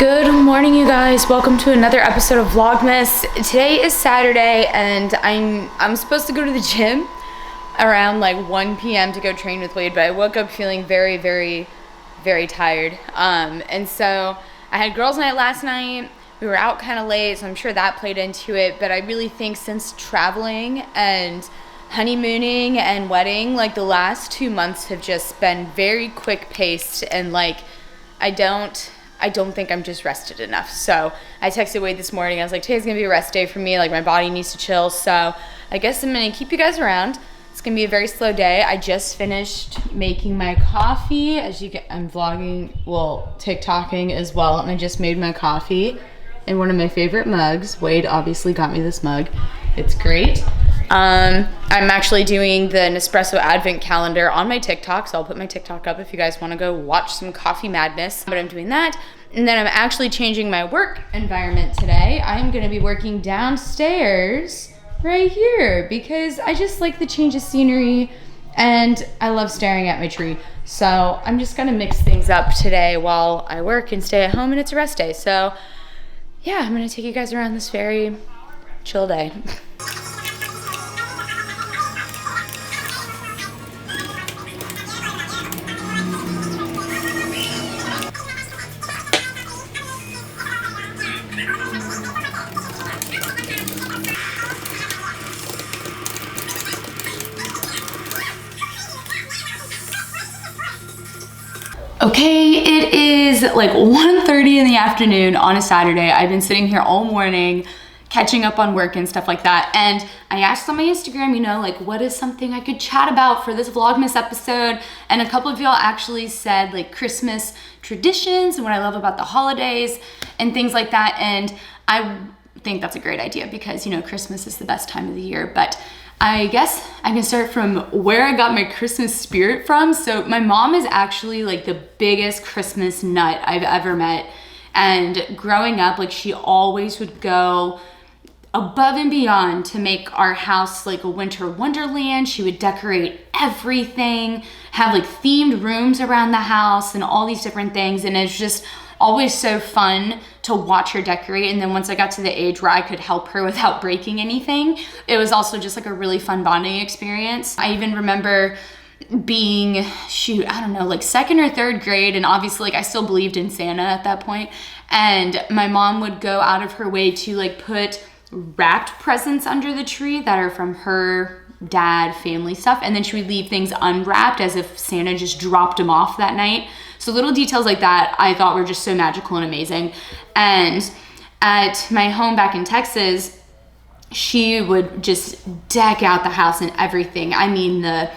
Good morning, you guys. Welcome to another episode of Vlogmas. Today is Saturday and I'm supposed to go to the gym around like 1 p.m. to go train with Wade, but I woke up feeling very tired. And so I had girls' night last night. We were out kind of late, so I'm sure that played into it, but I really think since traveling and honeymooning and wedding, like the last 2 months have just been very quick paced, and like I don't think I'm just rested enough. So I texted Wade this morning. I was like, today's gonna be a rest day for me. Like my body needs to chill. So I guess I'm gonna keep you guys around. It's gonna be a very slow day. I just finished making my coffee. As you get, I'm vlogging, well, TikToking as well. And I just made my coffee in one of my favorite mugs. Wade obviously got me this mug. It's great. I'm actually doing the Nespresso Advent Calendar on my TikTok, so I'll put my TikTok up if you guys want to go watch some coffee madness. But I'm doing that, and then I'm actually changing my work environment today. I'm going to be working downstairs right here because I just like the change of scenery, and I love staring at my tree. So I'm just going to mix things up today while I work and stay at home, and it's a rest day. So yeah, I'm going to take you guys around this very chill day. Okay, it is like 1:30 in the afternoon on a Saturday. I've been sitting here all morning catching up on work and stuff like that. And I asked on my Instagram, you know, like what is something I could chat about for this Vlogmas episode? And a couple of y'all actually said like Christmas traditions and what I love about the holidays and things like that. And I think that's a great idea because, you know, Christmas is the best time of the year. But I guess I can start from where I got my Christmas spirit from. So my mom is actually like the biggest Christmas nut I've ever met. And growing up, like she always would go above and beyond to make our house like a winter wonderland. She would decorate everything, have like themed rooms around the house and all these different things. And it's just always so fun to watch her decorate. And then once I got to the age where I could help her without breaking anything, it was also just like a really fun bonding experience. I even remember being, shoot, I don't know, like second or third grade. And obviously like I still believed in Santa at that point. And my mom would go out of her way to like put wrapped presents under the tree that are from her dad, family stuff. And then she would leave things unwrapped as if Santa just dropped them off that night. So little details like that I thought were just so magical and amazing. And at my home back in Texas, she would just deck out the house and everything. I mean, the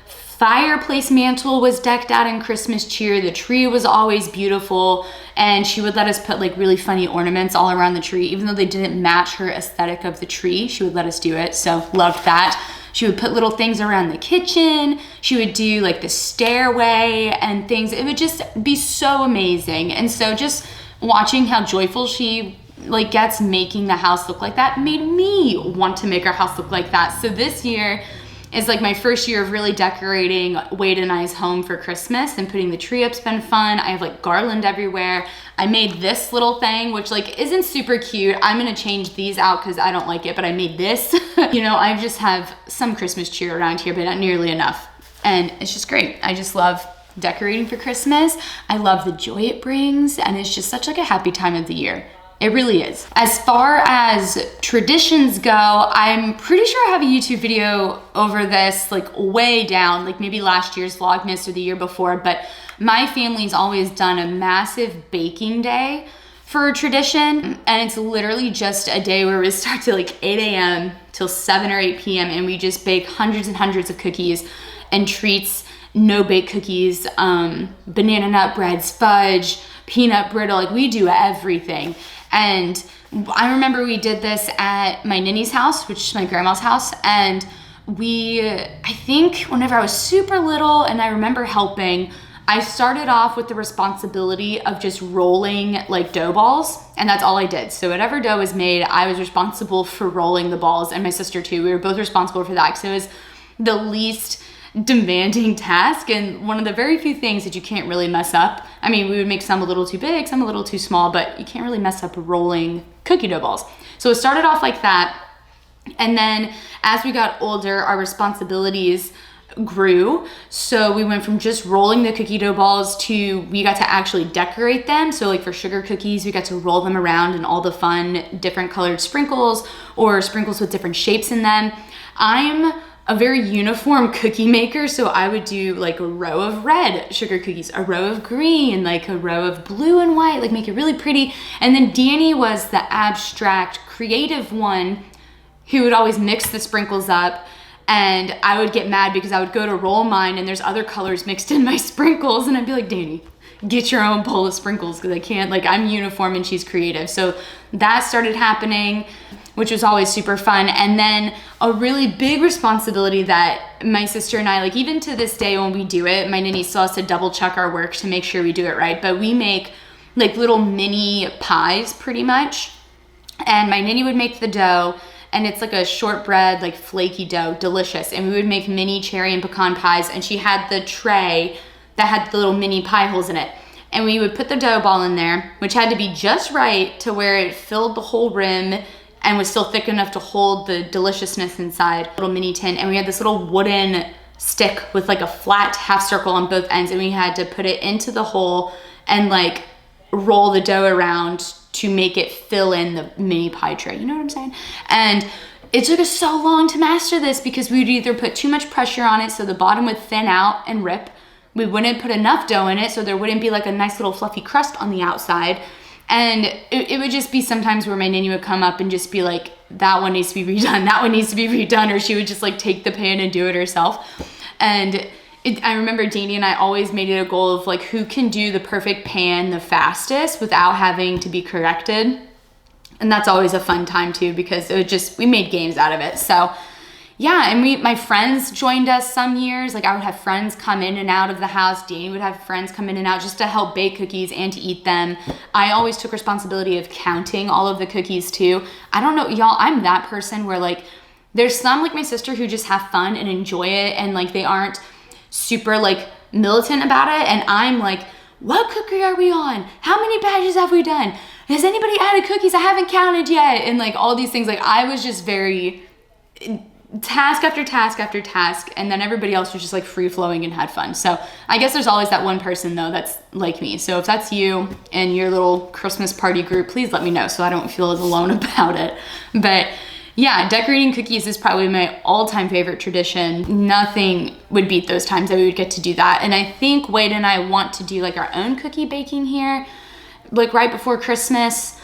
fireplace mantle was decked out in Christmas cheer. The tree was always beautiful. And she would let us put like really funny ornaments all around the tree. Even though they didn't match her aesthetic of the tree, she would let us do it. So loved that. She would put little things around the kitchen. She would do like the stairway and things. It would just be so amazing. And so just watching how joyful she like gets making the house look like that made me want to make our house look like that. So this year is like my first year of really decorating Wade and I's home for Christmas, and putting the tree up's been fun. I have like garland everywhere. I made this little thing, which like isn't super cute. I'm gonna change these out because I don't like it, but I made this. You know, I just have some Christmas cheer around here, but not nearly enough. And it's just great. I just love decorating for Christmas. I love the joy it brings, and it's just such like a happy time of the year. It really is. As far as traditions go, I'm pretty sure I have a YouTube video over this, like way down, like maybe last year's Vlogmas or the year before, but my family's always done a massive baking day for a tradition. And it's literally just a day where we start to like 8 a.m. till 7 or 8 p.m. and we just bake hundreds and hundreds of cookies and treats, no-bake cookies, banana nut breads, fudge, peanut brittle, like we do everything. And I remember we did this at my ninny's house, which is my grandma's house. And I think whenever I was super little and I remember helping, I started off with the responsibility of just rolling like dough balls. And that's all I did. So whatever dough was made, I was responsible for rolling the balls, and my sister too. We were both responsible for that because it was the least demanding task, and one of the very few things that you can't really mess up. I mean, we would make some a little too big, some a little too small, but you can't really mess up rolling cookie dough balls. So it started off like that. And then as we got older, our responsibilities grew. So we went from just rolling the cookie dough balls to we got to actually decorate them. So like for sugar cookies, we got to roll them around in all the fun different colored sprinkles or sprinkles with different shapes in them. I'm a very uniform cookie maker, so I would do like a row of red sugar cookies, a row of green, like a row of blue and white, like make it really pretty. And then Danny was the abstract creative one who would always mix the sprinkles up, and I would get mad because I would go to roll mine and there's other colors mixed in my sprinkles, and I'd be like, Danny, get your own bowl of sprinkles, because I can't, like, I'm uniform and she's creative. So that started happening, which was always super fun. And then a really big responsibility that my sister and I, like even to this day when we do it, my nanny still has to double check our work to make sure we do it right, but we make like little mini pies pretty much. And my nanny would make the dough, and it's like a shortbread, like flaky dough, delicious. And we would make mini cherry and pecan pies, and she had the tray that had the little mini pie holes in it. And we would put the dough ball in there, which had to be just right to where it filled the whole rim and was still thick enough to hold the deliciousness inside, little mini tin. And we had this little wooden stick with like a flat half circle on both ends, and we had to put it into the hole and like roll the dough around to make it fill in the mini pie tray. You know what I'm saying? And it took us so long to master this because we would either put too much pressure on it so the bottom would thin out and rip. We wouldn't put enough dough in it so there wouldn't be like a nice little fluffy crust on the outside. And it would just be sometimes where my nanny would come up and just be like, that one needs to be redone, that one needs to be redone, or she would just like take the pan and do it herself. And I remember Danny and I always made it a goal of like who can do the perfect pan the fastest without having to be corrected. And that's always a fun time too, because we made games out of it. So yeah, and my friends joined us some years. Like I would have friends come in and out of the house. Danny would have friends come in and out just to help bake cookies and to eat them. I always took responsibility of counting all of the cookies too. I don't know, y'all, I'm that person where like, there's some like my sister who just have fun and enjoy it, and like they aren't super like militant about it. And I'm like, what cookie are we on? How many batches have we done? Has anybody added cookies? I haven't counted yet. And like all these things, like I was just very task after task after task, and then everybody else was just like free flowing and had fun. So I guess there's always that one person though that's like me. So if that's you and your little Christmas party group, please let me know so I don't feel as alone about it. But yeah, decorating cookies is probably my all-time favorite tradition. Nothing would beat those times that we would get to do that. And I think Wade and I want to do like our own cookie baking here, like right before Christmas,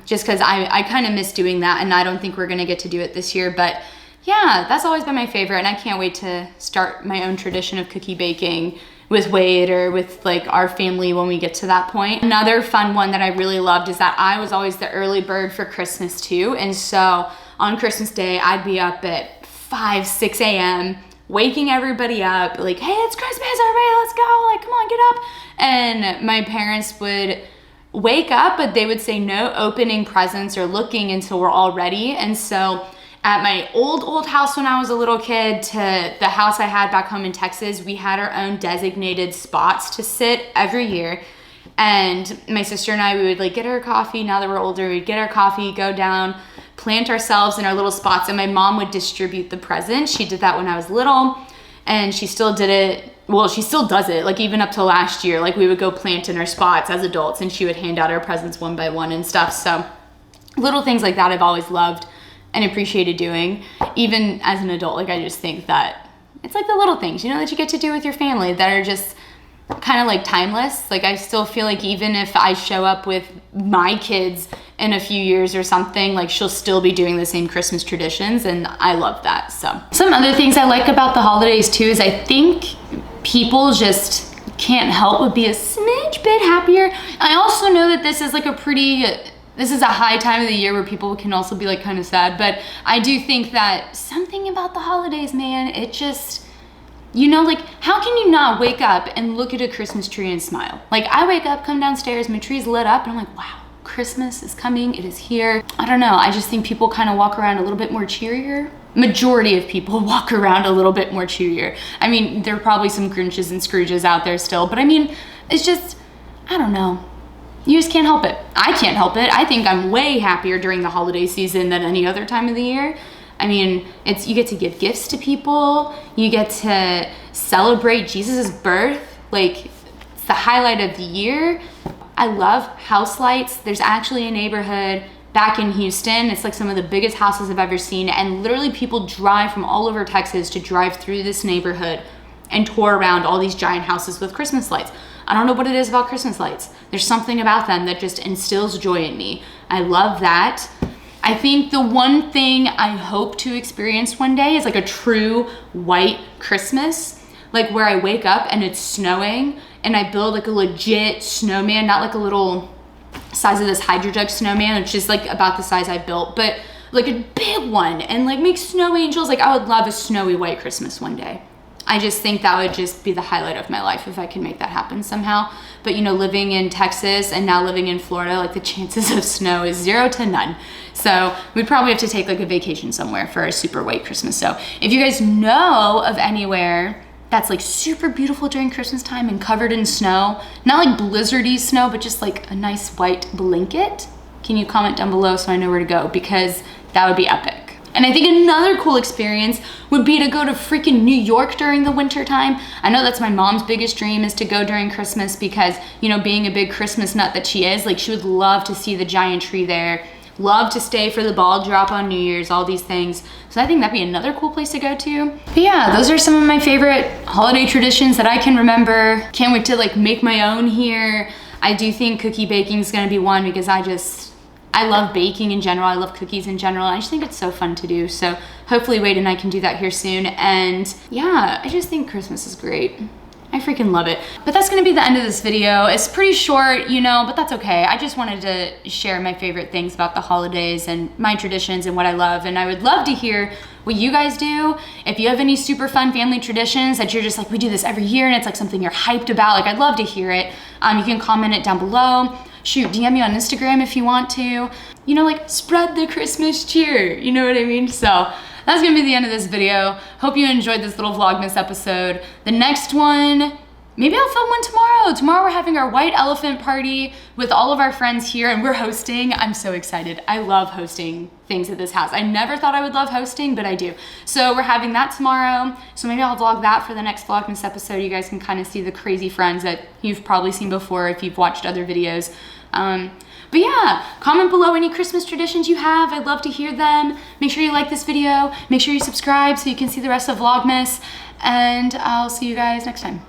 just because I kind of miss doing that, and I don't think we're gonna get to do it this year. But yeah, that's always been my favorite, and I can't wait to start my own tradition of cookie baking with Wade or with like our family when we get to that point. Another fun one that I really loved is that I was always the early bird for Christmas too. And so on Christmas Day, I'd be up at 5, 6 a.m. waking everybody up, like, hey, it's Christmas, everybody, let's go, like, come on, get up. And my parents would wake up, but they would say no opening presents or looking until we're all ready. And so at my old house when I was a little kid to the house I had back home in Texas, we had our own designated spots to sit every year. And my sister and I, we would like get our coffee. Now that we're older, we'd get our coffee, go down, plant ourselves in our little spots, and my mom would distribute the presents. She did that when I was little, and she still did it. Well, she still does it, like even up to last year. Like we would go plant in our spots as adults, and she would hand out our presents one by one and stuff. So little things like that I've always loved and appreciated doing, even as an adult. Like I just think that it's like the little things, you know, that you get to do with your family that are just kind of like timeless. Like I still feel like even if I show up with my kids in a few years or something, like she'll still be doing the same Christmas traditions, and I love that. So some other things I like about the holidays too is I think people just can't help but be a smidge bit happier. I also know that this is like this is a high time of the year where people can also be like kind of sad, but I do think that something about the holidays, man, it just, you know, like how can you not wake up and look at a Christmas tree and smile? Like I wake up, come downstairs, my tree's lit up, and I'm like, wow, Christmas is coming, it is here. I don't know, I just think people kind of walk around a little bit more cheerier. Majority of people walk around a little bit more cheerier. I mean, there are probably some Grinches and Scrooges out there still, but I mean, it's just, I don't know. You just can't help it. I can't help it. I think I'm way happier during the holiday season than any other time of the year. I mean, you get to give gifts to people. You get to celebrate Jesus's birth. Like, it's the highlight of the year. I love house lights. There's actually a neighborhood back in Houston. It's like some of the biggest houses I've ever seen. And literally people drive from all over Texas to drive through this neighborhood and tour around all these giant houses with Christmas lights. I don't know what it is about Christmas lights. There's something about them that just instills joy in me. I love that. I think the one thing I hope to experience one day is like a true white Christmas, like where I wake up and it's snowing and I build like a legit snowman, not like a little size of this Hydro Jug snowman, which is like about the size I built, but like a big one, and like make snow angels. Like, I would love a snowy white Christmas one day. I just think that would just be the highlight of my life if I can make that happen somehow. But you know, living in Texas and now living in Florida, like the chances of snow is 0 to none. So we'd probably have to take like a vacation somewhere for a super white Christmas. So if you guys know of anywhere that's like super beautiful during Christmas time and covered in snow, not like blizzardy snow, but just like a nice white blanket, can you comment down below so I know where to go? Because that would be epic. And I think another cool experience would be to go to freaking New York during the winter time. I know that's my mom's biggest dream, is to go during Christmas because, you know, being a big Christmas nut that she is, like she would love to see the giant tree there, love to stay for the ball drop on New Year's, all these things. So I think that'd be another cool place to go to. But yeah, those are some of my favorite holiday traditions that I can remember. Can't wait to like make my own here. I do think cookie baking is gonna be one because I love baking in general. I love cookies in general. I just think it's so fun to do. So hopefully Wade and I can do that here soon. And yeah, I just think Christmas is great. I freaking love it. But that's gonna be the end of this video. It's pretty short, you know, but that's okay. I just wanted to share my favorite things about the holidays and my traditions and what I love. And I would love to hear what you guys do. If you have any super fun family traditions that you're just like, we do this every year and it's like something you're hyped about, like I'd love to hear it. You can comment it down below. Shoot, DM me on Instagram if you want to. You know, like spread the Christmas cheer, you know what I mean? So that's gonna be the end of this video. Hope you enjoyed this little Vlogmas episode. The next one, maybe I'll film one tomorrow. Tomorrow we're having our white elephant party with all of our friends here and we're hosting. I'm so excited. I love hosting things at this house. I never thought I would love hosting, but I do. So we're having that tomorrow. So maybe I'll vlog that for the next Vlogmas episode. You guys can kind of see the crazy friends that you've probably seen before if you've watched other videos. But yeah, comment below any Christmas traditions you have. I'd love to hear them. Make sure you like this video. Make sure you subscribe so you can see the rest of Vlogmas. And I'll see you guys next time.